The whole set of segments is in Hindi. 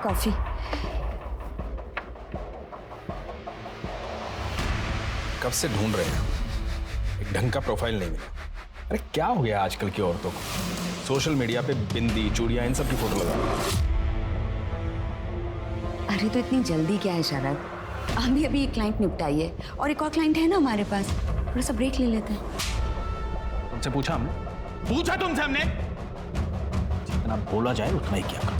कॉफी। कब से ढूंढ रहे हैं, एक ढंग का प्रोफाइल नहीं मिला। अरे क्या हो गया आजकल की औरतों को, सोशल मीडिया पे बिंदी चूड़ियां इन सब की फोटो लगा। अरे तो इतनी जल्दी क्या है शरद, अभी अभी एक क्लाइंट निपटाई है और एक और क्लाइंट है ना हमारे पास, थोड़ा सा ब्रेक ले लेते हैं। तुमसे पूछा तुमसे हमने, जितना बोला जाए उतना ही किया करो।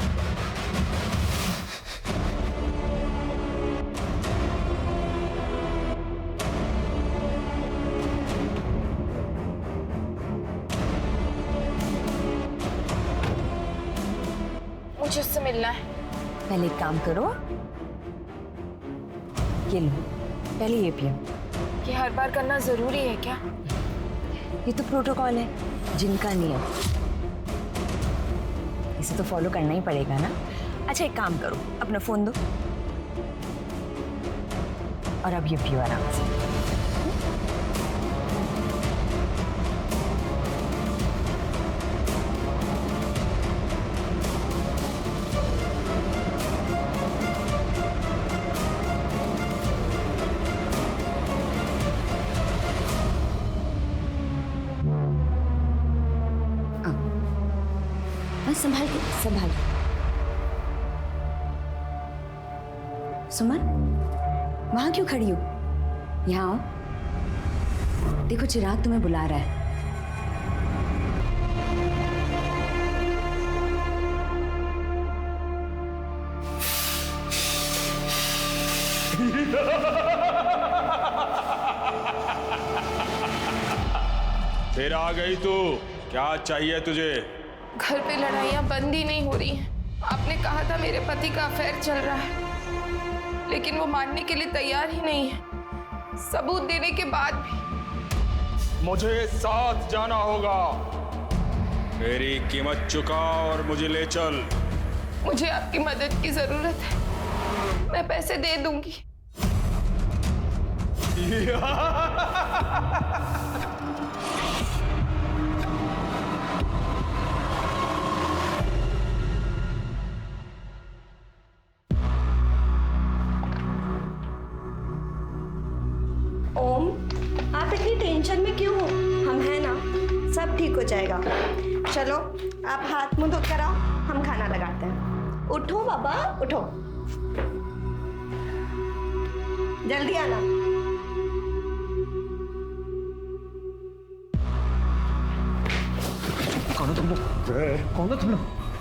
मुझे उससे मिलना है। पहले एक काम करो, ये लो, पहले ये पियो। ये हर बार करना जरूरी है क्या? ये तो प्रोटोकॉल है, जिनका नियम, इसे तो फॉलो करना ही पड़ेगा ना। अच्छा एक काम करो, अपना फोन दो और अब ये पियो आराम से। संभाल के, संभाल। सुमन, वहां क्यों खड़ी हो? यहाँ आओ, देखो चिराग तुम्हें बुला रहा है। फिर आ गई तू, क्या चाहिए तुझे? घर पे लड़ाइयाँ बंद ही नहीं हो रही हैं। आपने कहा था मेरे पति का अफेयर चल रहा है, लेकिन वो मानने के लिए तैयार ही नहीं है, सबूत देने के बाद भी। मुझे साथ जाना होगा, मेरी कीमत चुका और मुझे ले चल। मुझे आपकी मदद की जरूरत है, मैं पैसे दे दूंगी। ओम, आप इतनी टेंशन में क्यों हो? हम हैं ना, सब ठीक हो जाएगा। चलो आप हाथ मुंह धोकर आओ, हम खाना लगाते हैं। उठो बाबा, उठो, जल्दी आना। कौन हो तुम लोग? कौन हो तुम लोग?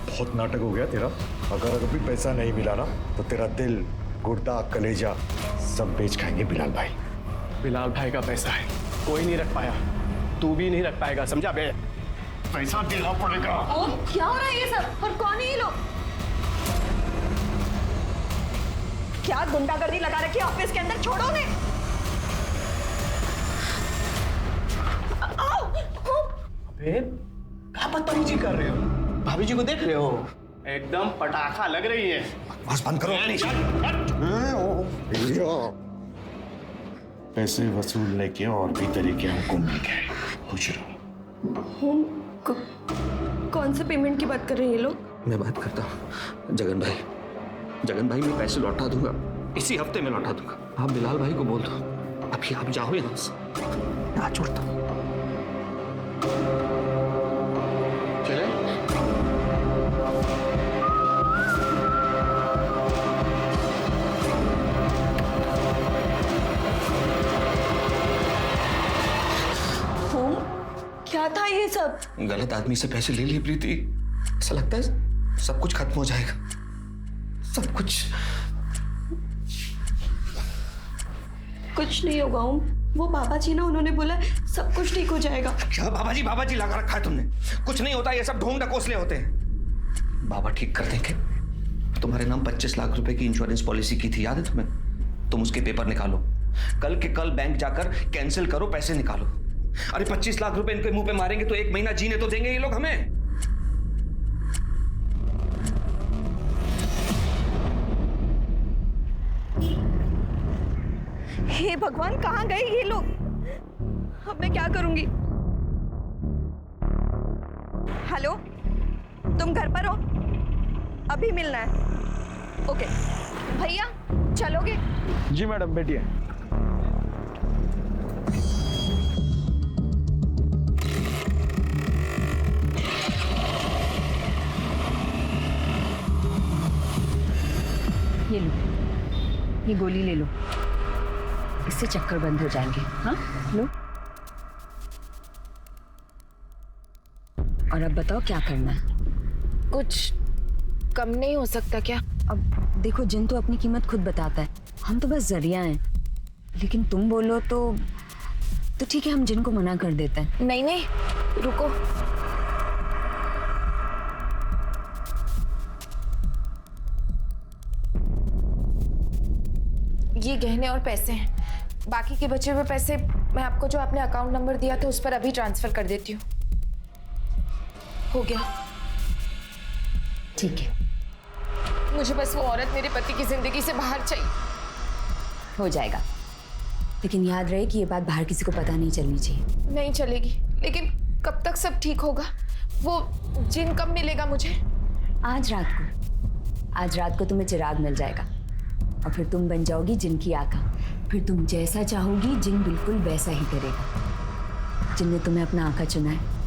बहुत नाटक हो गया तेरा। अगर अभी पैसा नहीं मिला ना तो तेरा दिल, गुर्दा, कलेजा सब बेच खाएंगे बिलाल भाई। बिलाल भाई का पैसा है, कोई नहीं रख पाया, तू भी नहीं रख पाएगा, समझा बे? पैसा देना पड़ेगा। ओम, क्या हो रहा है ये सब? और कौन है ये लोग? क्या गुंडागर्दी लगा रखी है ऑफिस के अंदर? छोड़ो ने। अबे क्या बदतमीजी कर रहे हो? भाभी जी को देख रहे हो? एकदम पटाखा लग रही है। बस बंद करो। पैसे वसूलने के और भी तरीके हमको मिल गए, खुश रहो। कौन से पेमेंट की बात कर रहे हैं ये लोग? मैं बात करता हूँ जगन भाई। जगन भाई मैं पैसे लौटा दूंगा, इसी हफ्ते में लौटा दूंगा। आप बिलाल भाई को बोल दो अभी आप जाओ यहाँ से, ना छोड़ता हूँ। चले? क्या था ये सब? गलत आदमी से पैसे ले लिए प्रीति, ऐसा लगता है सब कुछ खत्म हो जाएगा, सब कुछ। कुछ नहीं होगा ओम, वो बाबा जी ना, उन्होंने बोला सब कुछ ठीक हो जाएगा। क्या बाबा जी लगा रखा है तुमने? कुछ नहीं होता, ये सब ढोंग ढकोसले होते हैं। बाबा ठीक कर देंगे। तुम्हारे नाम 25 लाख रुपए की इंश्योरेंस पॉलिसी की थी, याद है तुम्हें? तुम उसके पेपर निकालो, कल के कल बैंक जाकर कैंसिल करो, पैसे निकालो। अरे 25 लाख रुपए इनके मुंह पे मारेंगे तो 1 महीना जीने तो देंगे ये लोग हमें। हे भगवान, कहाँ गए ये लोग? अब मैं क्या करूंगी? हेलो, तुम घर पर हो? अभी मिलना है। ओके भैया चलोगे? जी मैडम, बैठिए। ये लो, ये गोली ले लो, इससे चक्कर बंद हो जाएंगे। हाँ लो। और अब बताओ क्या करना है? कुछ कम नहीं हो सकता क्या? अब देखो, जिन तो अपनी कीमत खुद बताता है, हम तो बस जरिया हैं। लेकिन तुम बोलो तो ठीक है, हम जिन को मना कर देते हैं। नहीं नहीं, रुको। ये गहने और पैसे हैं, बाकी के बचे हुए पैसे मैं आपको जो आपने अकाउंट नंबर दिया था उस पर अभी ट्रांसफर कर देती हूँ। हो गया? ठीक है, मुझे बस वो औरत मेरे पति की जिंदगी से बाहर चाहिए। हो जाएगा, लेकिन याद रहे कि ये बात बाहर किसी को पता नहीं चलनी चाहिए। नहीं चलेगी, लेकिन कब तक सब ठीक होगा? वो जिन कब मिलेगा मुझे? आज रात को तुम्हें चिराग मिल जाएगा और फिर तुम बन जाओगी जिन की आका। फिर तुम जैसा चाहोगी जिन बिल्कुल वैसा ही करेगा। जिन ने तुम्हें अपना आका चुना है।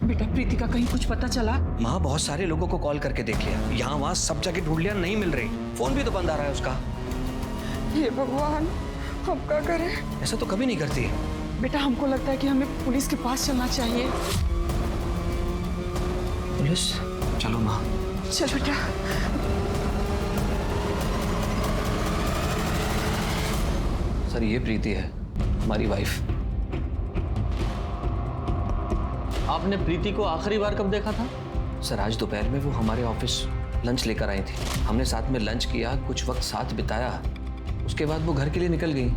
बेटा प्रीति का कहीं कुछ पता चला? माँ बहुत सारे लोगों को कॉल करके देख लिया, यहाँ वहाँ सब जगह ढूंढ लिया, नहीं मिल रही। फोन भी तो बंद आ रहा है उसका। हे भगवान, हम क्या करें? ऐसा तो कभी नहीं करती। बेटा हमको लगता है कि हमें पुलिस के पास चलना चाहिए। पुलिस? चलो माँ। चल बेटा। सर ये प्रीति है, हमारी वाइफ। आपने प्रीति को आखिरी बार कब देखा था? सर आज दोपहर में वो हमारे ऑफिस लंच लेकर आई थी। हमने साथ में लंच किया, कुछ वक्त साथ बिताया। उसके बाद वो घर के लिए निकल गई।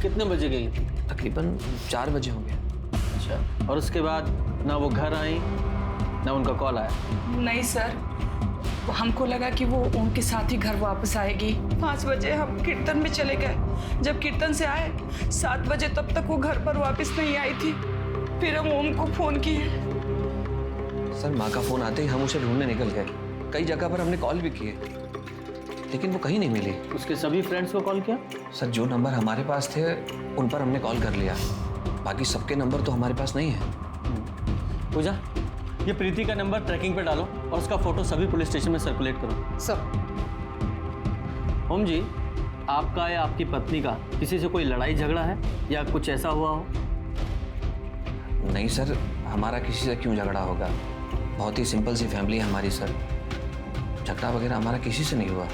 कितने बजे गई? तकरीबन 4 बजे होंगे। अच्छा, और उसके बाद ना वो घर आई ना उनका कॉल आया? नहीं सर, हमको लगा कि वो ओम के साथ ही घर वापस आएगी। 5 बजे हम कीर्तन में चले गए। जब कीर्तन से आए 7 बजे, तब तक वो घर पर वापस नहीं आई थी। फिर हम ओम को फोन किए। सर माँ का फोन आते ही हम उसे ढूंढने निकल गए। कई जगह पर हमने कॉल भी किए, लेकिन वो कहीं नहीं मिली। उसके सभी फ्रेंड्स को कॉल किया? सर जो नंबर हमारे पास थे उन पर हमने कॉल कर लिया, बाकी सबके नंबर तो हमारे पास नहीं है। पूजा, ये प्रीति का नंबर ट्रैकिंग पे डालो और उसका फोटो सभी पुलिस स्टेशन में सर्कुलेट करो। सर। ओम जी, आपका या आपकी पत्नी का किसी से कोई लड़ाई झगड़ा है या कुछ ऐसा हुआ हो? नहीं सर, हमारा किसी से क्यों झगड़ा होगा? बहुत ही सिंपल सी फैमिली है हमारी सर। झगड़ा वगैरह हमारा किसी से नहीं हुआ।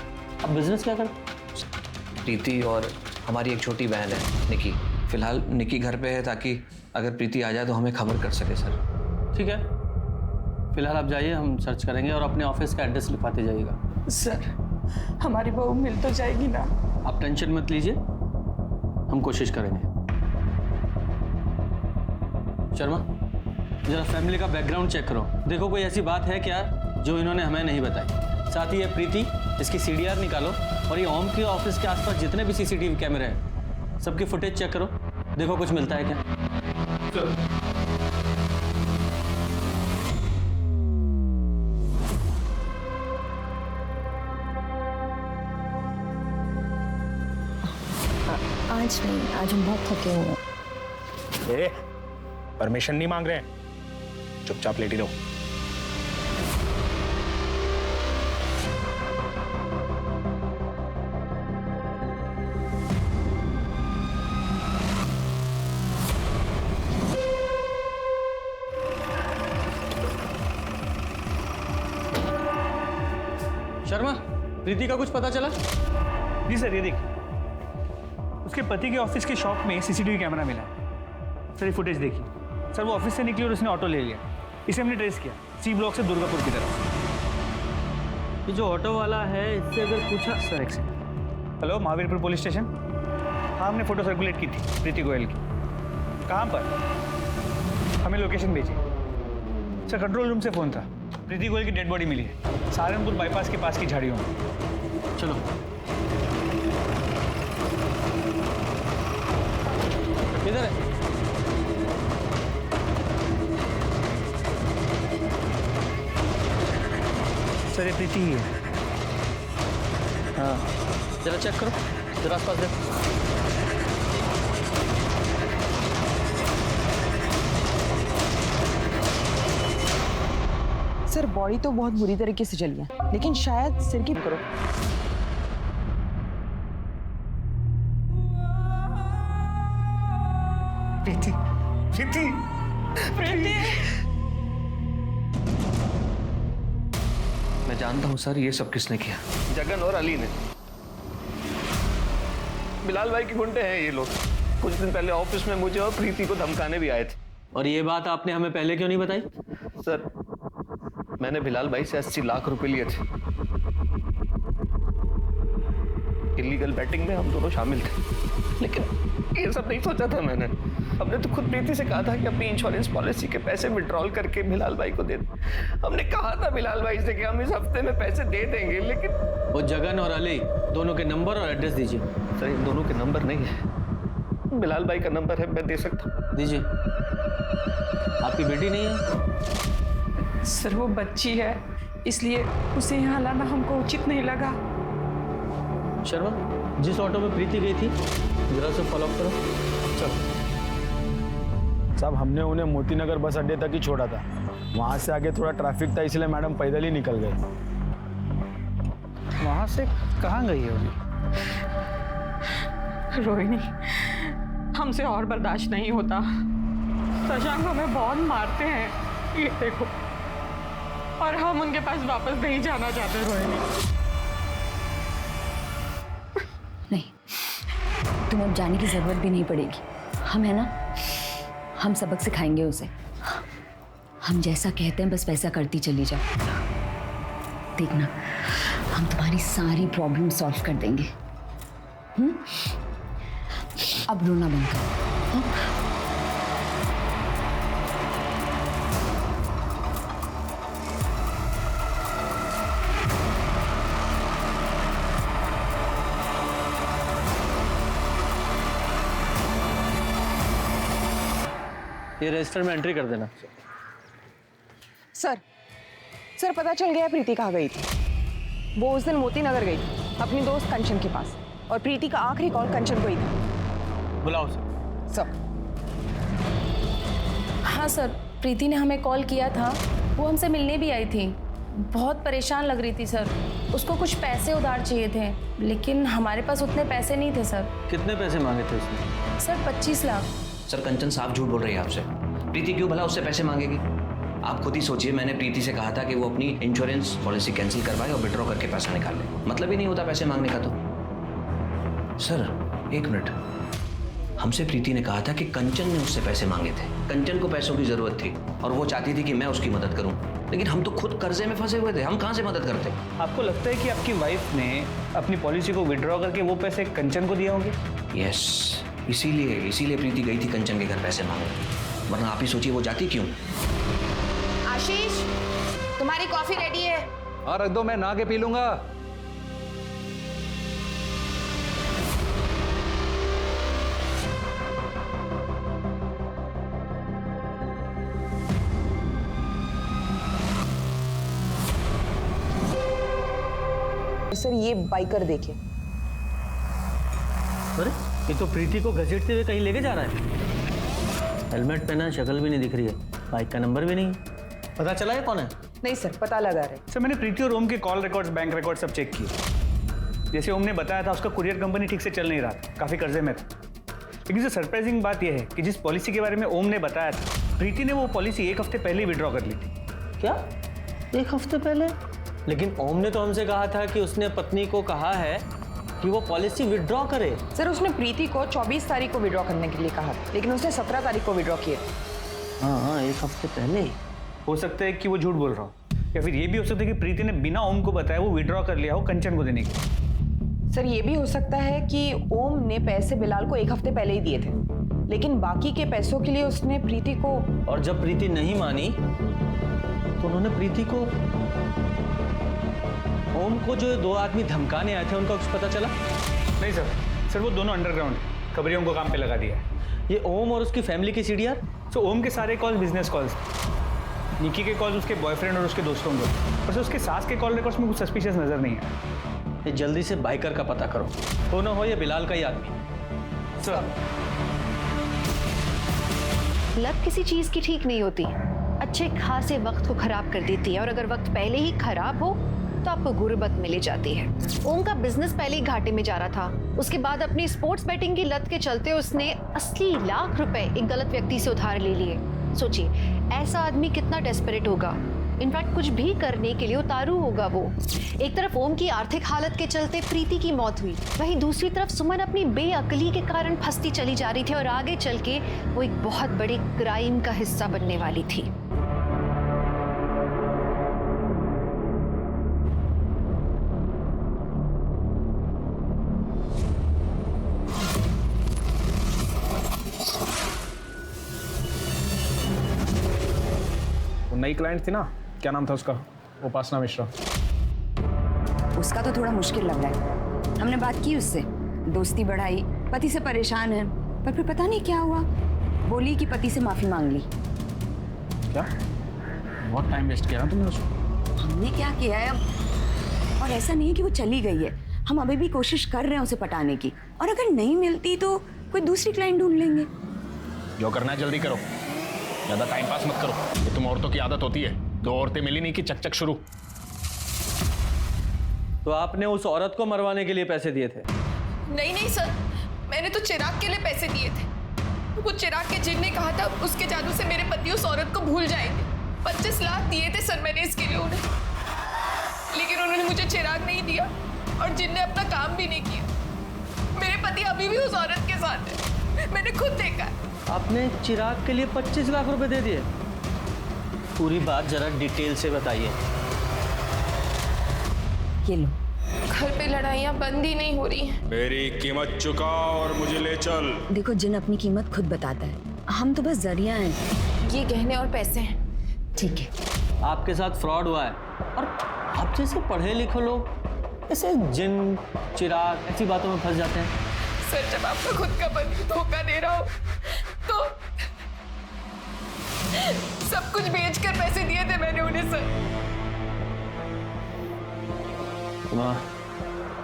अब बिजनेस क्या करते? प्रीति और हमारी एक छोटी बहन है निकी। फिलहाल निकी घर पे है, ताकि अगर प्रीति आ जाए तो हमें खबर कर सके सर। ठीक है, फिलहाल आप जाइए, हम सर्च करेंगे और अपने ऑफिस का एड्रेस लिखवाते जाइएगा। सर हमारी बहू मिल तो जाएगी ना? आप टेंशन मत लीजिए, हम कोशिश करेंगे। शर्मा, जरा फैमिली का बैकग्राउंड चेक करो, देखो कोई ऐसी बात है क्या जो इन्होंने हमें नहीं बताई। साथ ही ये प्रीति, इसकी CDR निकालो और ये ओम के ऑफिस के आसपास जितने भी CCTV कैमरे हैं सबकी फुटेज चेक करो, देखो कुछ मिलता है क्या। आज नहीं, आज हम बहुत थके हुए हैं। परमिशन नहीं मांग रहे हैं, चुपचाप लेटी रहो। शर्मा, प्रीति का कुछ पता चला? जी सर, ये देखिए, उसके पति के ऑफिस के शॉप में CCTV कैमरा मिला है। सर ये फुटेज देखिए। सर वो ऑफिस से निकली और उसने ऑटो ले लिया। इसे हमने ट्रेस किया C ब्लॉक से दुर्गापुर की तरफ। ये जो ऑटो वाला है, इससे अगर पूछा। सर एक second. Hello, Mahavirpur police station. हाँ, हमने फ़ोटो सर्कुलेट की थी प्रीति गोयल की। कहाँ पर? हमें लोकेशन भेजिए। सर, कंट्रोल रूम से फ़ोन था। प्रीति गोयल की डेड बॉडी मिली है सहारनपुर बाईपास के पास की झाड़ियों में। चलो। किधर है? सर, ये प्रीति ही है। हाँ, जरा चेक करो, जरा आसपास देखो। सर, बॉडी तो बहुत बुरी तरीके से जली है, लेकिन शायद सिर की करो। प्रीति, प्रीति, प्रीति। मैं जानता हूं सर, ये सब किसने किया। जगन और अली ने। बिलाल भाई के गुंडे हैं ये लोग। कुछ दिन पहले ऑफिस में मुझे और प्रीति को धमकाने भी आए थे। और ये बात आपने हमें पहले क्यों नहीं बताई? सर, मैंने बिलाल भाई से 80 लाख रुपए लिए थे। इलीगल बैटिंग में हम दोनों शामिल थे, लेकिन ये सब नहीं सोचा था मैंने। हमने तो खुद प्रीति से कहा था कि अपनी इंश्योरेंस पॉलिसी के पैसे विड्रॉल करके बिलाल भाई को दे दें। हमने कहा था बिलाल भाई से कि हम इस हफ्ते में पैसे दे देंगे, लेकिन वो जगन और अली दोनों के नंबर और एड्रेस दीजिए। सर, इन दोनों के नंबर नहीं है। बिलाल भाई का नंबर है, मैं दे सकता हूँ। दीजिए। आपकी बेटी नहीं है? सर, वो बच्ची है, इसलिए उसे यहाँ लाना हमको उचित नहीं लगा। शर्मा, जिस ऑटो में प्रीति गई थी जरा से फॉलो अप करो। चलो साहब, हमने उन्हें मोतीनगर बस अड्डे तक ही छोड़ा था। वहाँ से आगे थोड़ा ट्रैफिक था, इसलिए मैडम पैदल ही निकल गए। वहाँ से कहाँ गई है वो? रोहिणी, हमसे और बर्दाश्त नहीं होता। शशांक हमें बहुत मारते हैं, ये देखो, और हम उनके पास वापस नहीं जाना चाहते। रोहिणी, नहीं, तुम अब जाने की जरूरत भी नहीं पड़ेगी। हम है ना, हम सबक सिखाएंगे उसे। हम जैसा कहते हैं बस वैसा करती चली जाओ। देखना, हम तुम्हारी सारी प्रॉब्लम सॉल्व कर देंगे। अब रोना बंद करो। ये रजिस्टर में एंट्री कर देना। सर, पता चल गया प्रीति कहाँ गई थी। वो उस दिन मोतीनगर गई थी अपनी दोस्त कंचन के पास, और प्रीति का आखिरी कॉल कंचन को ही था। बुलाओ सर। सर। हाँ सर, प्रीति ने हमें कॉल किया था। वो हमसे मिलने भी आई थी। बहुत परेशान लग रही थी सर। उसको कुछ पैसे उधार चाहिए थे, लेकिन हमारे पास उतने पैसे नहीं थे सर। कितने पैसे मांगे थे उसने? सर 25 लाख। सर, कंचन साफ झूठ बोल रही है आपसे। प्रीति क्यों भला उससे पैसे मांगेगी? आप खुद ही सोचिए, मैंने प्रीति से कहा था कि वो अपनी इंश्योरेंस पॉलिसी कैंसिल करवाए और विड्रॉ करके पैसा निकाल ले। मतलब ही नहीं होता पैसे मांगने का। तो सर, एक मिनट, हमसे प्रीति ने कहा था कि कंचन ने उससे पैसे मांगे थे। कंचन को पैसों की जरूरत थी और वो चाहती थी कि मैं उसकी मदद करूं, लेकिन हम तो खुद कर्जे में फंसे हुए थे। हम कहां से मदद करते? आपको लगता है कि आपकी वाइफ ने अपनी पॉलिसी को विड्रॉ करके वो पैसे कंचन को दिए होंगे? यस, इसीलिए प्रीति गई थी कंचन के घर पैसे मांगने। वरना आप ही सोचिए वो जाती क्यों। आशीष, तुम्हारी कॉफी रेडी है। हाँ, रख दो, मैं नहा के पी लूंगा। सर, ये बाइकर देखिए। अरे, ये तो प्रीति को घसीटते हुए कहीं लेके जा रहा है। हेलमेट पहना, शक्ल भी नहीं दिख रही है, बाइक का नंबर भी नहीं। पता चला है कौन है? नहीं सर, पता लगा रहे। सर, मैंने प्रीति और ओम के कॉल रिकॉर्ड्स, बैंक रिकॉर्ड सब चेक किए। जैसे ओम ने बताया था, उसका कुरियर कंपनी ठीक से चल नहीं रहा था, काफ़ी कर्जे में था। लेकिन जो सरप्राइजिंग बात यह है कि जिस पॉलिसी के बारे में ओम ने बताया था, प्रीति ने वो पॉलिसी 1 हफ्ते पहले ही विड्रॉ कर ली थी। क्या 1 हफ्ते पहले? लेकिन ओम ने तो हमसे कहा था कि उसने पत्नी को कहा है कि वो पॉलिसी विड्रॉ करे। सर, उसने प्रीति को 24 तारीख को विड्रॉ करने के लिए कहा था, लेकिन उसने 17 तारीख को विड्रॉ किए थे। हाँ, 1 हफ्ते पहले ही। हो सकता है कि वो झूठ बोल रहा हो, या फिर ये भी हो सकता है कि प्रीति ने बिना ओम को बताया वो विड्रॉ कर लिया हो कंचन को देने के। सर ये भी हो सकता है कि ओम ने पैसे बिलाल को 1 हफ्ते पहले ही दिए थे, लेकिन बाकी के पैसों के लिए उसने प्रीति को, और जब प्रीति नहीं मानी तो उन्होंने प्रीति को, ओम को जो 2 आदमी धमकाने आए थे उनका कुछ पता चला? नहीं सर वो दोनों अंडरग्राउंड खबरियों को काम पे लगा दिया है। ये ओम और उसकी फैमिली की सीडीआर? तो ओम के सारे कॉल बिजनेस कॉल्स, निकी के कॉल उसके बॉयफ्रेंड और उसके दोस्तों को, पर उसके सास के कॉल रिकॉर्ड्स में कुछ सस्पिशियस नजर नहीं है। ये जल्दी से बाइकर का पता करो, हो ना हो ये बिलाल का ही आदमी। सर लत किसी चीज की ठीक नहीं होती, अच्छे खासे वक्त को खराब कर देती है, और अगर वक्त पहले ही खराब हो तो आपको गुर्बत मिली जाती है। ओम का बिजनेस पहले ही घाटे में जा रहा था, उसके बाद अपनी स्पोर्ट्स बैटिंग की लत के चलते उसने 80 लाख रुपए एक गलत व्यक्ति से उधार ले लिए। सोचिए ऐसा आदमी कितना डेस्परेट होगा, इनफैक्ट कुछ भी करने के लिए उतारू होगा वो। एक तरफ ओम की आर्थिक हालत के चलते प्रीति की मौत हुई, वहीं दूसरी तरफ सुमन अपनी बेअकली के कारण फंसती चली जा रही थी और आगे चल के वो एक बहुत बड़े क्राइम का हिस्सा बनने वाली थी। नई क्लाइंट थी ना, क्या नाम था उसका? उपासना मिश्रा। उसका तो थोड़ा मुश्किल लग रहा है। हमने बात की उससे, दोस्ती बढ़ाई, पति से परेशान है, पर फिर पता नहीं क्या हुआ, बोली कि पति से माफी मांग ली। क्या? बहुत टाइम वेस्ट किया ना तुमने उसको। हमने क्या किया है अब? और ऐसा नहीं है कि वो चली गई है, हम अभी भी कोशिश कर रहे हैं उसे पटाने की, और अगर नहीं मिलती तो कोई दूसरी क्लाइंट ढूंढ लेंगे। जो करना है जल्दी करो, ज्यादा टाइम पास मत करो, ये तुम औरतों की आदत होती है। 2 औरतें मिली नहीं कि चक शुरू। तो आपने उस औरत को मरवाने के लिए पैसे दिए थे? नहीं सर, मैंने तो चिराग के लिए पैसे दिए थे। वो चिराग के जिन ने कहा था उसके जादू से मेरे पति उस औरत को भूल जाएंगे। 25 लाख दिए थे सर मैंने इसके लिए उन्हें, लेकिन उन्होंने मुझे चिराग नहीं दिया और जिन ने अपना काम भी नहीं किया। मेरे पति अभी भी उस औरत के साथ है, मैंने खुद देखा है। आपने चिराग के लिए 25 लाख रुपए दे दिए? पूरी बात जरा डिटेल से बताइए। ये लो। घर पे लड़ाइयाँ बंद ही नहीं हो रही हैं। मेरी कीमत चुका और मुझे ले चल। देखो जिन अपनी कीमत खुद बताता है, हम तो बस जरिया हैं। ये गहने और पैसे हैं। ठीक है। आपके साथ फ्रॉड हुआ है, और आप जैसे पढ़े लिखे लोग ऐसे जिन चिराग ऐसी बातों में फंस जाते हैं। सर जब आपका खुद का पति धोखा दे रहा हो तो सब कुछ बेचकर पैसे दिए थे मैंने उन्हें सर।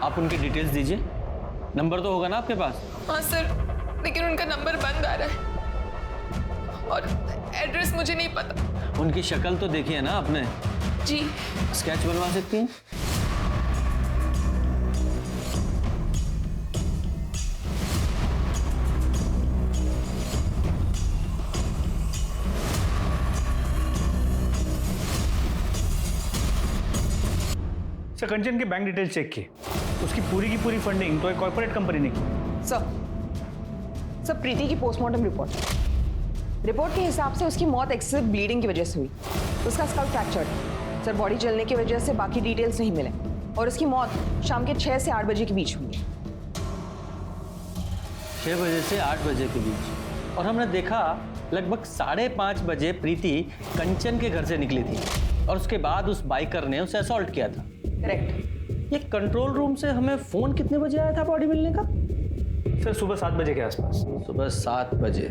आप उनकी डिटेल्स दीजिए, नंबर तो होगा ना आपके पास? हाँ सर, लेकिन उनका नंबर बंद आ रहा है और एड्रेस मुझे नहीं पता। उनकी शक्ल तो देखी है ना आपने? जी। स्केच बनवा सकती हैं? सर कंचन के बैंक डिटेल्स चेक किए, उसकी पूरी की पूरी फंडिंग तो एक कॉर्पोरेट कंपनी ने की। सर प्रीति की पोस्टमार्टम रिपोर्ट के हिसाब से उसकी मौत एक्सेसिव ब्लीडिंग की वजह से हुई। उसका स्कल फ्रैक्चर्ड सर, बॉडी जलने की वजह से बाकी डिटेल्स नहीं मिले, और उसकी मौत शाम के 6 से 8 बजे के बीच हुई। 6 बजे से 8 बजे के बीच, और हमने देखा लगभग 5:30 बजे प्रीति कंचन के घर से निकली थी, और उसके बाद उस बाइकर ने उसे असॉल्ट किया था। करेक्ट। ये कंट्रोल रूम से हमें फोन कितने बजे आया था बॉडी मिलने का? सर सुबह 7 बजे के आसपास। सुबह 7 बजे।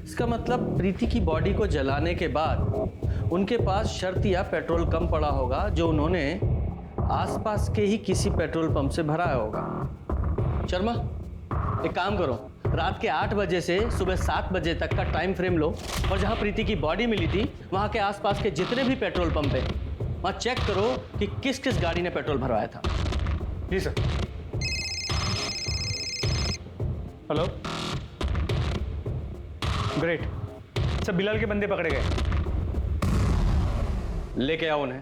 इसका मतलब प्रीति की बॉडी को जलाने के बाद उनके पास शर्त या पेट्रोल कम पड़ा होगा, जो उन्होंने आसपास के ही किसी पेट्रोल पंप से भराया होगा। शर्मा, एक काम करो, रात के 8 बजे से सुबह 7 बजे तक का टाइम फ्रेम लो, और जहां प्रीति की बॉडी मिली थी वहां के आसपास के जितने भी पेट्रोल पंप है वहां चेक करो कि किस किस गाड़ी ने पेट्रोल भरवाया था। जी sir. Hello, great sir, Bilal के बंदे पकड़े गए। लेके आओ उन्हें।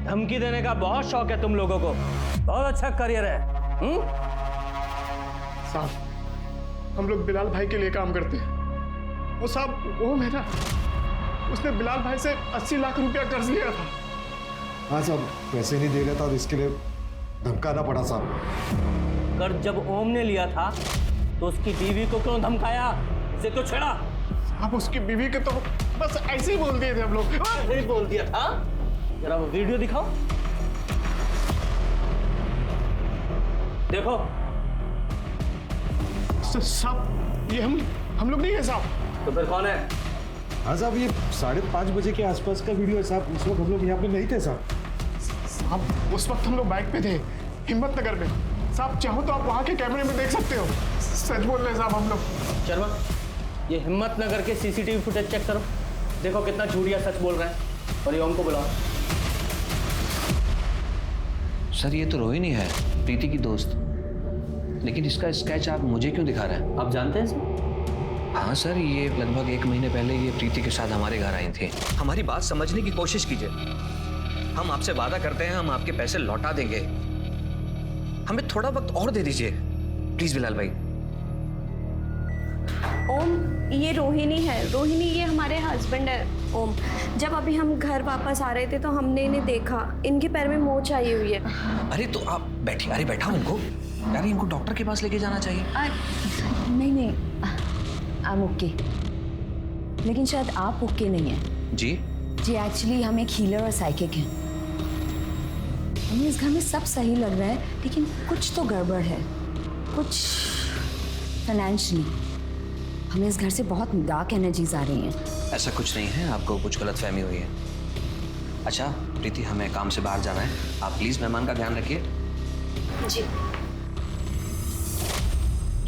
धमकी देने का बहुत शौक है तुम लोगों को, बहुत अच्छा करियर है। साहब, हम लोग बिलाल भाई के लिए काम करते हैं। वो साहब ओम है ना, उसने बिलाल भाई से 80 लाख रुपया कर्ज लिया था। हाँ साहब, पैसे नहीं दे रहा था और इसके लिए धमकाना पड़ा साहब। कर्ज जब ओम ने लिया था तो उसकी बीवी को क्यों धमकाया, उसे क्यों छेड़ा? अब उसकी बीवी के तो बस ऐसे ही बोल दिए थे हम लोग। ऐसे ही बोल दिया था? जरा वो वीडियो दिखाओ। देखो साहब, ये हम लोग नहीं है साहब। तो फिर कौन है? हाँ साहब, ये 5:30 बजे के आसपास का वीडियो है साहब। उस वक्त हम लोग यहाँ पे नहीं थे साहब। साहब, उस वक्त हम लोग बाइक पे थे, हिम्मतनगर में। साहब चाहो तो आप वहाँ के कैमरे में देख सकते हो। सच बोल रहे हैं साहब हम लोग। शर्मा, ये हिम्मतनगर के सीसीटीवी फुटेज चेक करो, देखो कितना झूठिया सच बोल रहे हैं। और ये ओम को बुलाओ। सर ये तो रोहिणी है, प्रीति की दोस्त, लेकिन इसका स्केच आप मुझे क्यों दिखा रहे हैं? आप जानते हैं सर? हाँ सर, ये लगभग 1 महीने पहले ये प्रीति के साथ हमारे घर आई थी। हमारी बात समझने की कोशिश कीजिए। हम आपसे वादा करते हैं, हम आपके पैसे लौटा देंगे। हमें थोड़ा वक्त और दे दीजिए प्लीज बिलाल भाई। ओम, ये रोहिणी है। रोहिणी ये हमारे हस्बैंड है ओम। जब अभी हम घर वापस आ रहे थे तो हमने इन्हें देखा, इनके पैर में मोच आई हुई है। अरे तो आप बैठिए। अरे बैठाओ इनको यार, इनको डॉक्टर के पास लेके जाना चाहिए। नहीं, आई एम ओके, लेकिन शायद आप ओके नहीं हैं। जी एक्चुअली हम एक हीलर और साइकिक हैं। हमें इस घर में सब सही लग रहा है, लेकिन कुछ तो गड़बड़ है, कुछ फाइनेंशियली। हमें इस घर से बहुत डार्क एनर्जीज आ रही हैं। ऐसा कुछ नहीं है, आपको कुछ गलतफहमी हुई है। अच्छा प्रीति, हमें काम से बाहर जाना है, आप प्लीज मेहमान का ध्यान रखिए। जी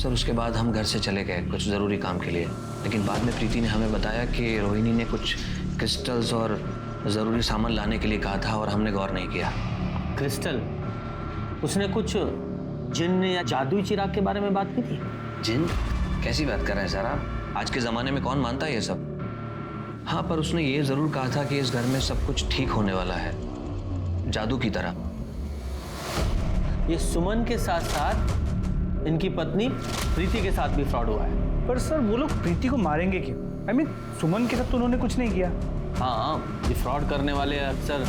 सर, उसके बाद हम घर से चले गए कुछ ज़रूरी काम के लिए, लेकिन बाद में प्रीति ने हमें बताया कि रोहिणी ने कुछ क्रिस्टल्स और ज़रूरी सामान लाने के लिए कहा था और हमने गौर नहीं किया। क्रिस्टल? उसने कुछ जिन्न या जादुई चिराग के बारे में बात की थी? जिन्न? कैसी बात कर रहे हैं सर आप? आज के ज़माने में कौन मानता है ये सब? हाँ, पर उसने ये ज़रूर कहा था कि इस घर में सब कुछ ठीक होने वाला है, जादू की तरह। ये सुमन के साथ साथ इनकी पत्नी प्रीति के साथ भी फ्रॉड हुआ है। पर सर वो लोग प्रीति को मारेंगे क्यों? आई मीन सुमन के साथ तो उन्होंने कुछ नहीं किया। हाँ, ये फ्रॉड करने वाले अक्सर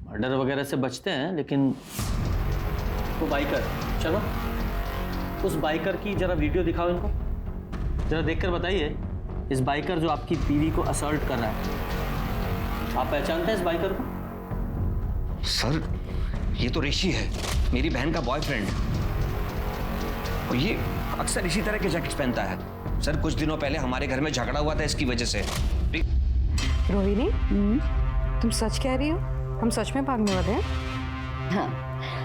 मर्डर वगैरह से बचते हैं, लेकिन वो बाइकर, चलो उस बाइकर की जरा वीडियो दिखाओ इनको, जरा देखकर बताइए इस बाइकर जो आपकी बीवी को असॉल्ट कर रहा है, आप पहचानते हैं इस बाइकर को? सर ये तो ऋषि है, मेरी बहन का बॉयफ्रेंड, और ये अक्सर इसी तरह के जैकेट्स पहनता है। सर कुछ दिनों पहले हमारे घर में झगड़ा हुआ था इसकी वजह से। रोहिणी, तुम सच कह रही हो? हम सच में भागने वाले हैं? हाँ,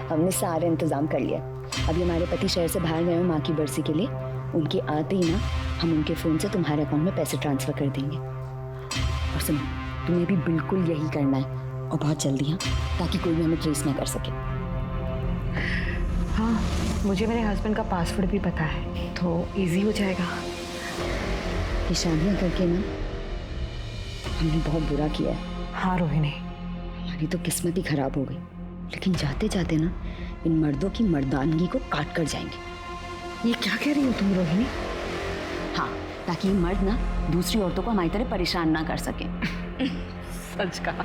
हमने सारे इंतजाम कर लिया। अभी हमारे पति शहर से बाहर गए हैं माँ की बरसी के लिए। उनके आते ही ना हम उनके फ़ोन से तुम्हारे अकाउंट में पैसे ट्रांसफ़र कर देंगे। और सुनो, तुम्हें भी बिल्कुल यही करना है, और बहुत जल्दी, हाँ, ताकि कोई भी हमें ट्रेस ना कर सके। हाँ, मुझे मेरे हस्बैंड का पासवर्ड भी पता है, तो इजी हो जाएगा। ये शादियाँ करके ना हमने बहुत बुरा किया है। हाँ रोहिणी, हमारी तो किस्मत ही खराब हो गई, लेकिन जाते जाते ना इन मर्दों की मर्दानगी को काट कर जाएंगे। ये क्या कह रही हो तुम रोहिणी? हाँ, ताकि ये मर्द ना दूसरी औरतों को हमारी तरह परेशान ना कर सके। सच कहा।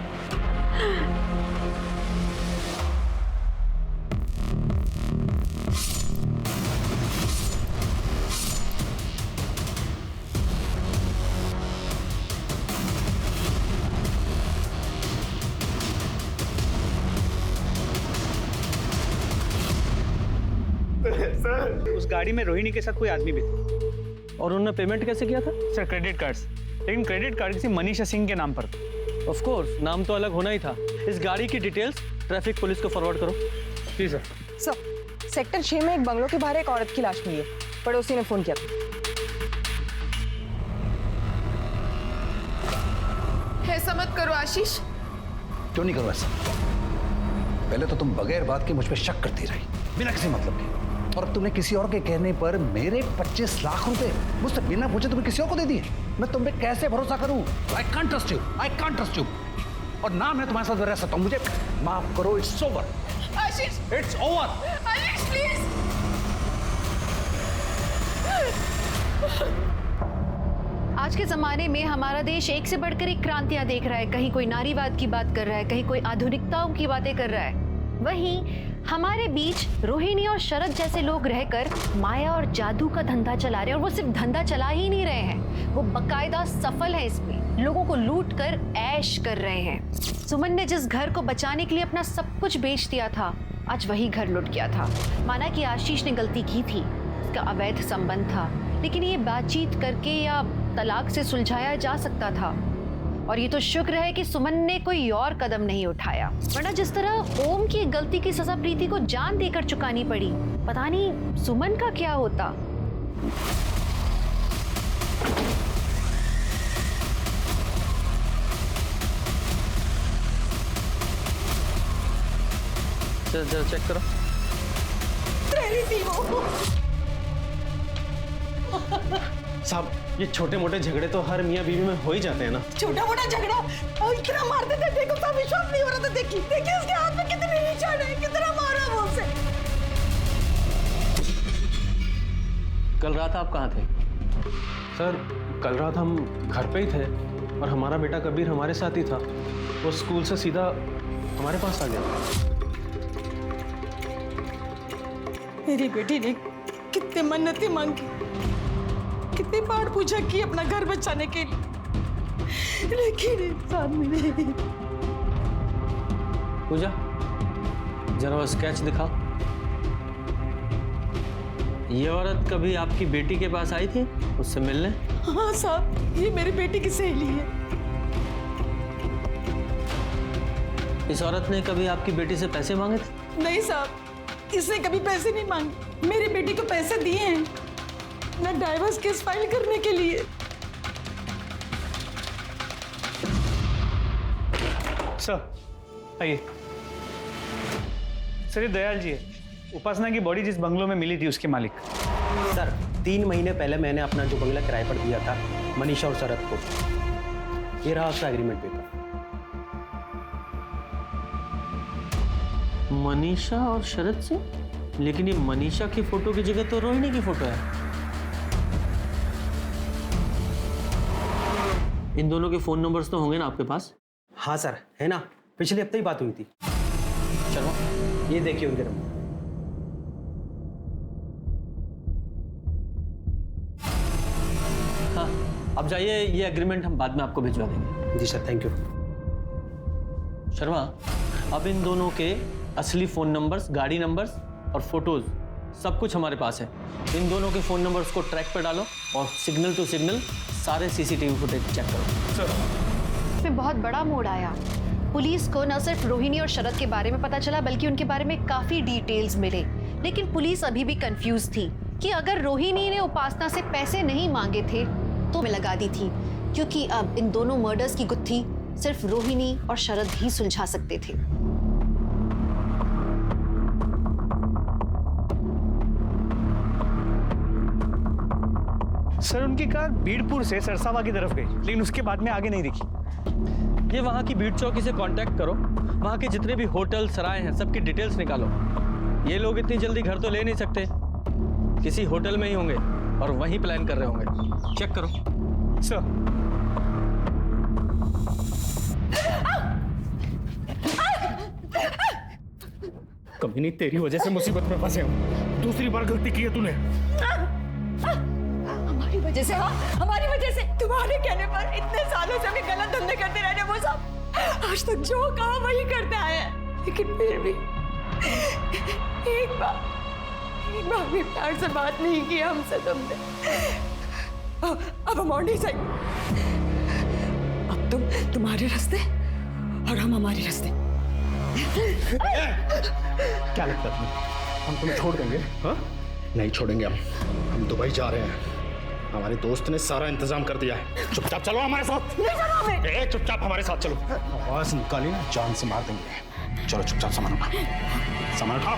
सर उस गाड़ी में रोहिणी के साथ कोई आदमी भी था। और उन्होंने पेमेंट कैसे किया था? सर क्रेडिट कार्ड, लेकिन क्रेडिट कार्ड किसी मनीषा सिंह के नाम पर। ऑफ कोर्स, नाम तो अलग होना ही था। इस गाड़ी की डिटेल्स ट्रैफिक पुलिस को फॉरवर्ड करो। जी सर। सर, सेक्टर 6 में एक बंगलों के बाहर एक औरत की लाश मिली है, पड़ोसी ने फोन किया था। ऐसा मत करो आशीष। क्यों नहीं करो ऐसा? पहले तो तुम बगैर बात के मुझ पर शक करती रही, बिना किसी मतलब के, और अब तुमने किसी और के कहने पर मेरे 25 लाख रुपए मुझसे बिना पूछे तुम्हें किसी और को दे दिए। मैं तुम पे कैसे भरोसा करूं? I can't trust you, I can't trust you. और ना मैं तुम्हारे साथ रह सकता हूं, मुझे माफ करो। It's over Ashish, it's over. Ashish please. आज के ज़माने में हमारा देश एक से बढ़कर एक क्रांतियां देख रहा है। कहीं कोई नारीवाद की बात कर रहा है, कहीं कोई आधुनिकताओं की बातें कर रहा है। वहीं हमारे बीच रोहिणी और शरद जैसे लोग रहकर माया और जादू का धंधा चला रहे हैं। और वो सिर्फ धंधा चला ही नहीं रहे हैं, वो बाकायदा सफल है इसमें, लोगों को लूट कर ऐश कर रहे हैं। सुमन ने जिस घर को बचाने के लिए अपना सब कुछ बेच दिया था, आज वही घर लुट गया था। माना कि आशीष ने गलती की थी, उसका अवैध संबंध था, लेकिन ये बातचीत करके या तलाक से सुलझाया जा सकता था। और ये तो शुक्र है कि सुमन ने कोई और कदम नहीं उठाया, वरना जिस तरह ओम की गलती की सजा प्रीति को जान देकर चुकानी पड़ी, पता नहीं सुमन का क्या होता। चल चेक करो। साहब, ये छोटे मोटे झगड़े तो हर मियाँ बीवी में हो ही जाते हैं ना। छोटा मोटा झगड़ा और इतना मारते थे, देखो तो विश्वास नहीं हो रहा था। देखिए उसके हाथ में कितने निशान है, कितना मारा वो उसे। कल रात आप कहाँ थे? सर, कल रात हम घर पे ही थे और हमारा बेटा कबीर हमारे साथ ही था। वो स्कूल से सीधा हमारे पास आ गया। मेरी बेटी ने कितने मन्नतें मांगी, कितनी बार पूछा कि अपना घर बचाने के लिए, लेकिन इंसान में नहीं। पूजा, जरा वो स्केच दिखाओ। ये औरत कभी आपकी बेटी के पास आई थी उससे मिलने? हाँ साहब, ये मेरी बेटी की सहेली है। इस औरत ने कभी आपकी बेटी से पैसे मांगे थे? नहीं साहब, इसने कभी पैसे नहीं मांगे। मेरी बेटी को पैसे दिए हैं ना डाइवोर्स केस फाइल करने के लिए। सर आइए। सर, ये दयाल जी है, उपासना की बॉडी जिस बंगलों में मिली थी उसके मालिक। सर, 3 महीने पहले मैंने अपना जो बंगला किराए पर दिया था मनीषा और शरद को। ये रहा उसका एग्रीमेंट पेपर। मनीषा और शरद से? लेकिन ये मनीषा की फोटो की जगह तो रोहिणी की फोटो है। इन दोनों के फोन नंबर्स तो होंगे ना आपके पास? हाँ सर, है ना, पिछले हफ्ते ही बात हुई थी। चलो, ये देखिए उनके नंबर। हाँ, अब जाइए, ये एग्रीमेंट हम बाद में आपको भिजवा देंगे। जी सर, थैंक यू। शर्मा, अब इन दोनों के असली फोन नंबर्स, गाड़ी नंबर्स और फोटोज सब कुछ हमारे पास है। इन दोनों के फोन नंबर्स को ट्रैक पर डालो और सिग्नल टू सिग्नल सारे सीसीटीवी फुटेज चेक करो। सर, इसमें बहुत बड़ा मोड़ आया। पुलिस को न सिर्फ रोहिणी और शरद के बारे में पता चला, बल्कि उनके बारे में काफी डिटेल्स मिले। लेकिन पुलिस अभी भी कंफ्यूज थी कि अगर रोहिणी ने उपासना से पैसे नहीं मांगे थे तो मैं लगा दी थी, क्योंकि अब इन दोनों मर्डर्स की गुत्थी सिर्फ रोहिणी और शरद ही सुलझा सकते थे। सर, उनकी कार बीड़पुर से सरसावा की तरफ गई, लेकिन उसके बाद में आगे नहीं दिखी। ये वहाँ की बीड़ चौकी से कांटेक्ट करो, वहाँ के जितने भी होटल सराय हैं सबकी डिटेल्स निकालो। ये लोग इतनी जल्दी घर तो ले नहीं सकते, किसी होटल में ही होंगे और वहीं प्लान कर रहे होंगे। चेक करो। सर, कभी नहीं, तेरी वजह से मुसीबत में फंसे हूँ। दूसरी बार गलती की है तूने। हमारी वजह से, हाँ, हमारी वजह से। तुम्हारे कहने पर इतने सालों से भी गलत धंधे करते रहने वो सब आज तक जो कहा वही करते आए हैं, लेकिन फिर भी एक बार भी प्यार से बात नहीं की हमसे तुमने। अब हम और नहीं सही। अब तुम तुम्हारे रास्ते और हम हमारे रास्ते। क्या लगता है हम तुम्हें छोड़ देंगे? हाँ, नहीं छोड़ेंगे हम दुबई जा रहे हैं। हमारे दोस्त ने सारा इंतजाम कर दिया है। चुपचाप चलो हमारे साथ। चुपचाप हमारे साथ चलो। आवाज निकाली ना, जान से मार देंगे। चलो चुपचाप सामान उठाओ, सामान उठाओ।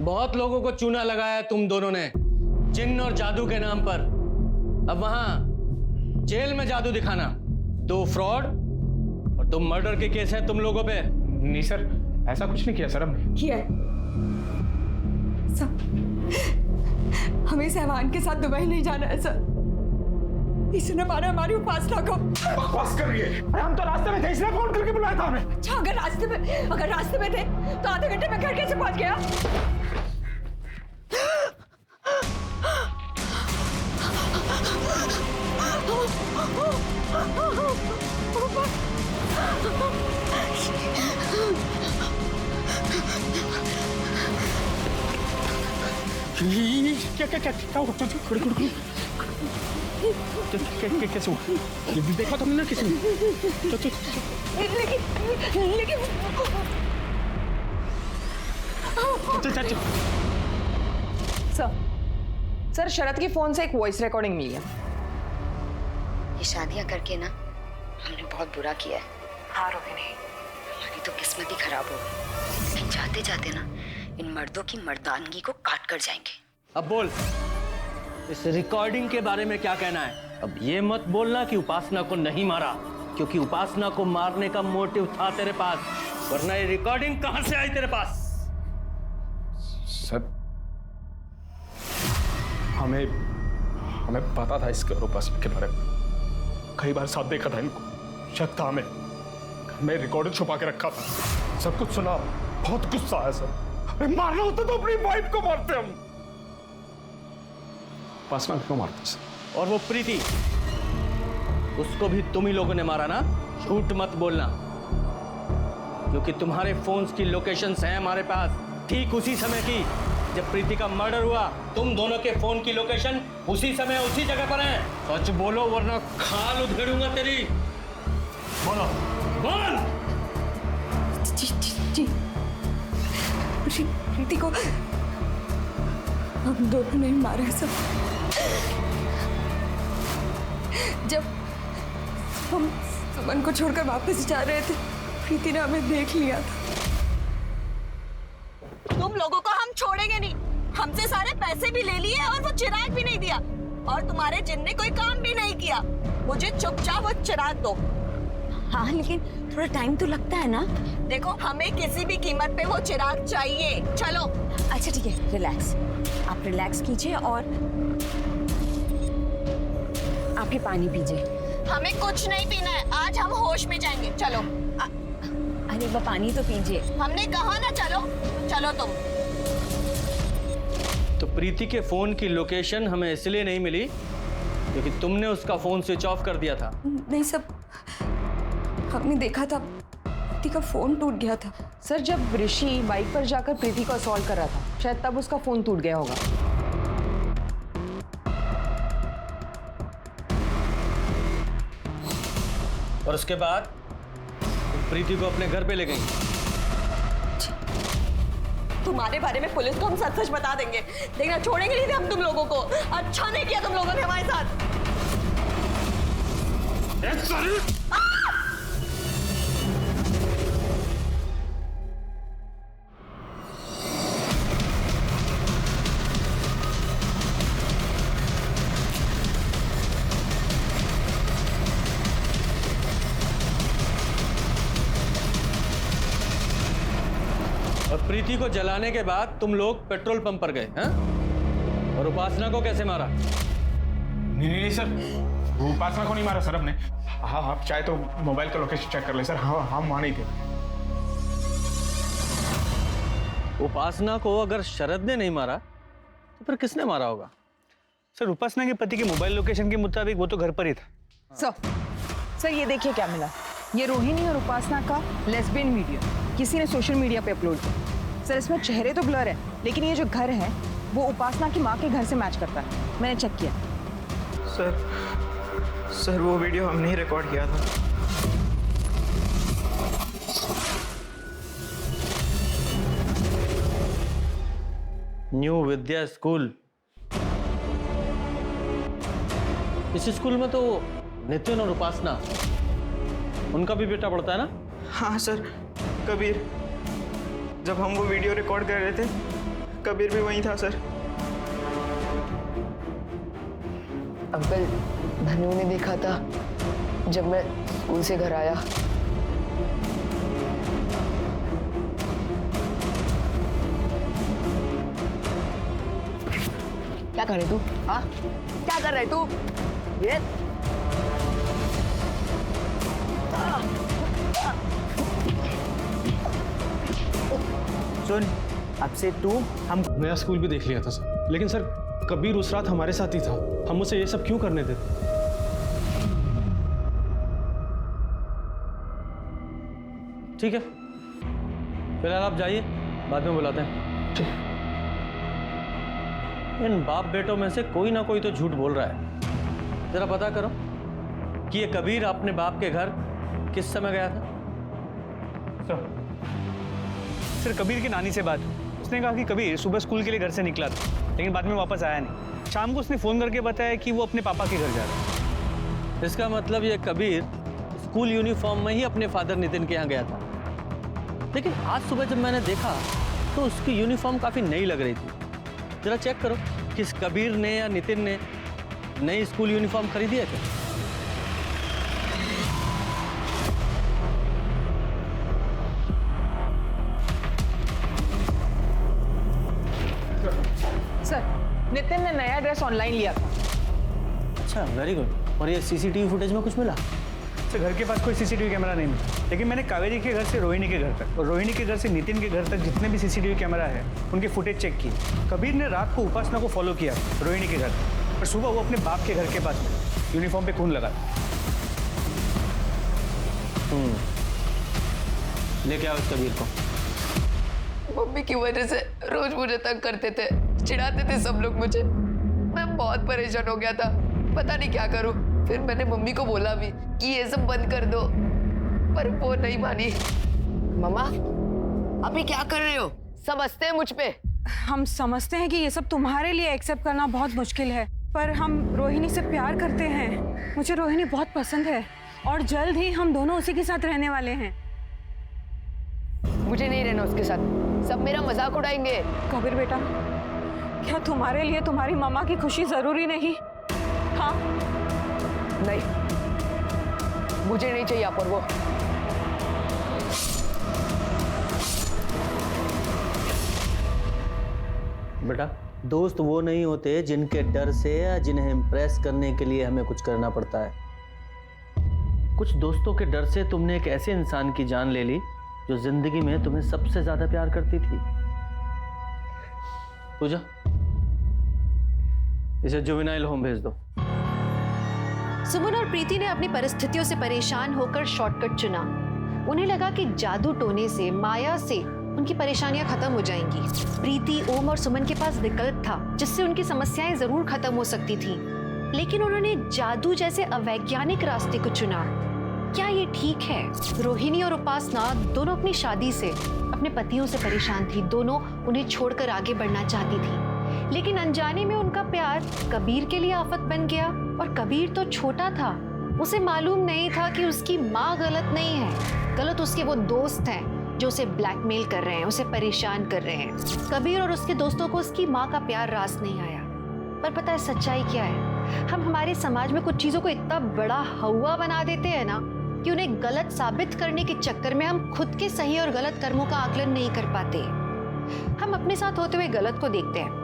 बहुत लोगों को चूना लगाया तुम दोनों ने जिन्न और जादू के नाम पर। अब वहां जेल में जादू दिखाना, 2 फ्रॉड और 2 मर्डर के केस हैं तुम लोगों पे। नहीं सर, ऐसा कुछ नहीं किया सर हमने। किया है सब। हमें सहवान के साथ दुबई नहीं जाना है सर। इसने मारा हमारी उपासना को। बकवास कर रही है। हम तो रास्ते में थे, इसलिए फोन करके बुलाया था हमें। अच्छा, अगर रास्ते में थे तो आधे घंटे में घर कैसे पहुंच गया? क्या हुआ? कैसे हुआ? देखा तुमने ना किसी ने? लेकिन सर शरद के फोन से एक वॉइस रिकॉर्डिंग मिली है। ये शादियां करके ना हमने बहुत बुरा किया है। हाँ रोहिणी, हमारी तो किस्मत ही खराब हो गई। लेकिन जाते जाते ना इन मर्दों की मर्दानगी को काट कर जाएंगे। अब बोल, इस रिकॉर्डिंग के बारे में क्या कहना है? अब ये मत बोलना कि उपासना को नहीं मारा, क्योंकि उपासना को मारने का मोटिव था तेरे पास, वरना ये रिकॉर्डिंग कहां से आई तेरे पास? सर, हमें पता था इसके और उपासना के बारे में। कई बार साथ देखा था इनको, शक था हमें। मैं रिकॉर्डिंग छुपा के रखा था, सब कुछ सुना। बहुत गुस्सा आया सर। अरे मारना होता तो अपनी वाइफ को मारते हम। उपासना क्यों मारते सर? और वो प्रीति, उसको भी तुम ही लोगों ने मारा ना? झूठ मत बोलना, क्योंकि तुम्हारे फोन्स की लोकेशंस हैं हमारे पास, ठीक उसी समय की जब प्रीति का मर्डर हुआ। तुम दोनों के फोन की लोकेशन उसी समय उसी जगह पर है। सच बोलो वरना खाल उधेड़ूंगा तेरी। बोलो। बोल। जी प्रीति को हम दोनों ने मारा सब। जब हम सुमन को छोड़कर वापस जा रहे थे, प्रीति ने हमें देख लिया था। तुम लोगों को हम छोड़ेंगे नहीं। हमसे सारे पैसे भी ले लिए और वो चिराग भी नहीं दिया, और तुम्हारे जिन ने कोई काम भी नहीं किया। मुझे चुपचाप वो चिराग दो। हाँ, लेकिन थोड़ा टाइम तो लगता है ना। देखो, हमें किसी भी कीमत पे वो चिराग चाहिए। चलो। अच्छा ठीक है, रिलैक्स। आप रिलैक्स कीजिए और आप ये पानी पीजिए। हमें कुछ नहीं पीना है, आज हम होश में जाएंगे। चलो। अरे वो पानी तो पीजिए। हमने कहा ना चलो। चलो तुम। तो प्रीति के फोन की लोकेशन हमें इसलिए नहीं मिली क्योंकि तुमने उसका फोन स्विच ऑफ कर दिया था। नहीं सब, हमने देखा था प्रीति का फोन टूट गया था। सर जब ऋषि बाइक पर जाकर प्रीति को असॉल्ट कर रहा था, शायद तब उसका फोन टूट गया होगा। और उसके बाद प्रीति को अपने घर पे ले गई। तुम्हारे बारे में पुलिस को हम सच सच बता देंगे। देखना, छोड़ेंगे नहीं थे हम तुम लोगों को। अच्छा नहीं किया तुम लोगों ने हमारे साथ। और प्रीति को जलाने के बाद तुम लोग पेट्रोल पंप पर गए हैं? और उपासना को कैसे मारा? नहीं सर, वो उपासना को नहीं मारा सर हमने। हाँ, आप चाहे तो मोबाइल का लोकेशन चेक कर ले सर। हाँ, हम वहां नहीं थे। उपासना को अगर शरद ने नहीं मारा तो फिर किसने मारा होगा? सर, उपासना के पति के मोबाइल लोकेशन के मुताबिक वो तो घर पर ही था। सर ये देखिए क्या मिला। ये रोहिणी और उपासना का लेस्बियन वीडियो किसी ने सोशल मीडिया पे अपलोड किया। सर इसमें चेहरे तो ब्लर है, लेकिन ये जो घर है वो उपासना की माँ के घर से मैच करता है। मैंने चेक किया। सर वो वीडियो हमने ही रिकॉर्ड किया था। न्यू विद्या स्कूल, इस स्कूल में तो नितिन और उपासना, उनका भी बेटा पढ़ता है ना? हाँ सर, कबीर। जब हम वो वीडियो रिकॉर्ड कर रहे थे कबीर भी वहीं था सर। अंकल, धनु ने देखा था जब मैं स्कूल से घर आया। क्या कर रहे तू? हाँ, क्या कर रहे तू? ये सुन, अब से तू हम नया स्कूल भी देख लिया था सर, लेकिन सर कबीर उस रात हमारे साथ ही था। हम उसे ये सब क्यों करने देते? ठीक है, फिलहाल आप जाइए, बाद में बुलाते हैं। इन बाप बेटों में से कोई ना कोई तो झूठ बोल रहा है। जरा पता करो कि ये कबीर अपने बाप के घर किस समय गया था। सर कबीर की नानी से बात हुई। उसने कहा कि कबीर सुबह स्कूल के लिए घर से निकला था, लेकिन बाद में वापस आया नहीं। शाम को उसने फ़ोन करके बताया कि वो अपने पापा के घर जा रहा है। इसका मतलब ये कबीर स्कूल यूनिफॉर्म में ही अपने फादर नितिन के यहाँ गया था। लेकिन आज सुबह जब मैंने देखा तो उसकी यूनिफॉर्म काफ़ी नई लग रही थी। जरा चेक करो किस कबीर ने या नितिन ने नई स्कूल यूनिफॉर्म खरीदी है क्या? सर, नितिन ने नया ड्रेस ऑनलाइन लिया था। अच्छा, वेरी गुड। और ये सीसीटीवी फुटेज में कुछ मिला? सर घर के पास कोई सीसीटीवी कैमरा नहीं मिला, लेकिन मैंने कावेरी के घर से रोहिणी के घर तक और रोहिणी के घर से नितिन के घर तक जितने भी सीसीटीवी कैमरा है उनके फुटेज चेक किए। कबीर ने रात को उपासना को फॉलो किया रोहिणी के घर, और सुबह वो अपने बाप के घर के पास में यूनिफॉर्म पे खून लगा। लेके आओ इस कबीर को। मम्मी की वजह से रोज मुझे तंग करते थे, चिढ़ाते थे सब लोग मुझे। मैं बहुत परेशान हो गया था, पता नहीं क्या करूं। फिर मैंने मम्मी को बोला भी कि ये सब बंद कर दो, पर वो नहीं मानी। मम्मा, अभी क्या कर रहे हो? समझते हैं मुझ पे? हम समझते हैं कि ये सब तुम्हारे लिए एक्सेप्ट करना बहुत मुश्किल है, पर हम रोहिणी से प्यार करते हैं। मुझे रोहिणी बहुत पसंद है और जल्द ही हम दोनों उसी के साथ रहने वाले हैं। मुझे नहीं रहना उसके साथ, सब मेरा मजाक उड़ाएंगे। कबीर बेटा, क्या तुम्हारे लिए तुम्हारी मम्मा की खुशी जरूरी नहीं? हाँ? नहीं, मुझे नहीं चाहिए अपूर्व। बेटा, दोस्त वो नहीं होते जिनके डर से या जिन्हें इम्प्रेस करने के लिए हमें कुछ करना पड़ता है। कुछ दोस्तों के डर से तुमने एक ऐसे इंसान की जान ले ली जो जिंदगी में तुम्हें सबसे ज्यादा प्यार करती थी। पूजा, इसे जुवेनाइल होम भेज दो। सुमन और प्रीति ने अपनी परिस्थितियों से परेशान होकर शॉर्टकट चुना। उन्हें लगा कि जादू टोने से, माया से उनकी परेशानियां खत्म हो जाएंगी। प्रीति, ओम और सुमन के पास विकल्प था जिससे उनकी समस्याएं जरूर खत्म हो सकती थी, लेकिन उन्होंने जादू जैसे अवैज्ञानिक रास्ते को चुना। क्या ये ठीक है? रोहिणी और उपासना दोनों अपनी शादी से, अपने पतियों से परेशान थी। दोनों उन्हें छोड़कर आगे बढ़ना चाहती थी, लेकिन अनजाने में उनका प्यार कबीर के लिए आफत बन गया। और कबीर तो छोटा था, उसे मालूम नहीं था कि उसकी माँ गलत नहीं है, गलत उसके वो दोस्त हैं जो उसे ब्लैकमेल कर रहे हैं, उसे परेशान कर रहे हैं। कबीर और उसके दोस्तों को उसकी माँ का प्यार रास नहीं आया। पर पता है सच्चाई क्या है? हम हमारे समाज में कुछ चीजों को इतना बड़ा हवा बना देते हैं ना कि उन्हें गलत साबित करने के चक्कर में हम खुद के सही और गलत कर्मों का आकलन नहीं कर पाते। हम अपने साथ होते हुए गलत को देखते हैं,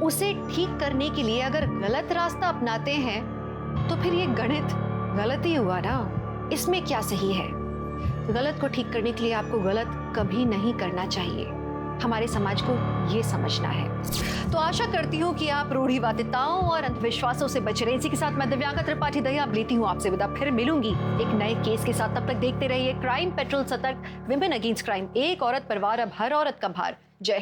उसे ठीक करने के लिए अगर गलत रास्ता अपनाते हैं तो फिर ये गणित गलत ही हुआ ना। इसमें क्या सही है? गलत को ठीक करने के लिए आपको गलत कभी नहीं करना चाहिए। हमारे समाज को ये समझना है। तो आशा करती हूँ कि आप रूढ़िवादिताओं और अंधविश्वासों से बच रहे। इसी के साथ मैं दिव्यांका त्रिपाठी दया अब लेती हूँ आपसे विदा। फिर मिलूंगी एक नए केस के साथ। तब तक देखते रहिए क्राइम पेट्रोल, सतर्क, विमेन अगेंस्ट क्राइम। एक औरत पर वार, अब हर औरत का भार। जय हिंद।